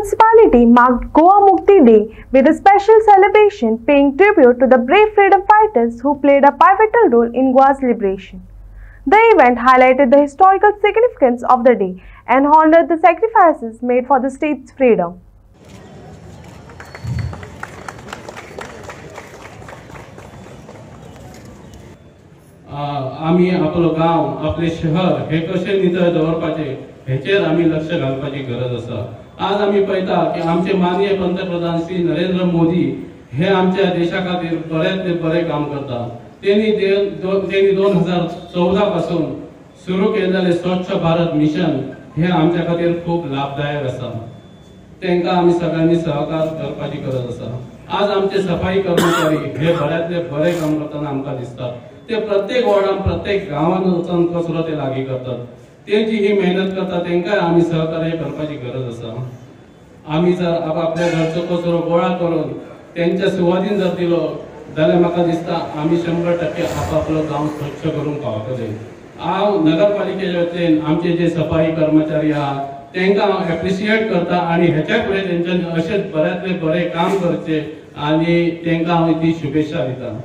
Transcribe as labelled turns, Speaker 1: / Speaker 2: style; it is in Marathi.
Speaker 1: municipality marked Goa Mukti Day with a special celebration paying tribute to the brave freedom fighters who played a pivotal role in Goa's liberation. The event highlighted the historical significance of the day and honored the sacrifices made for the state's freedom.
Speaker 2: आम्ही आपलो गाव आपले शहर हे कशे नितळ दवरपाचे हेचेर आम्ही लक्ष घालपाची गरज आसा। आज आम्ही पळयता की आमचे माननीय पंतप्रधान श्री नरेंद्र मोदी हे आमच्या देशा खातीर बरेंतले बरें काम करता। त्यांनी 2014 पासून सुरू केलेले स्वच्छ भारत मिशन हे आमच्या खातीर खूप लाभदायक आसा। त्यांका आम्ही सगळ्यांनी सहकार करपाची गरज आसा। आज आमचे सफाई कर्मचारी हे बऱ्यातले बरें काम करताना आमकां दिसतात। ते प्रत्येक वार्डान प्रत्येक गावान वचून कचरो ते लागी करतात। त्यांची ही मेहनत करतात त्यांका आम्ही सहकार्य करपाची गरज आसा। आम्ही जर आपल्या घरचो कचरो गोळा करून त्यांच्या सुवादीन जर दिलो जाल्यार म्हाका दिसता आम्ही 100% आपापलो गाव स्वच्छ करून पावतले। हांव नगरपालिकेच्या वतीन आमचे जे सफाई कर्मचारी आहात त्यांका एप्रिशिएट करता आणि हेच्या फुडें त्यांच्यानी अशेच बऱ्यातले बरें काम करचे आणि त्यांका हांव ती शुभेच्छा दिता।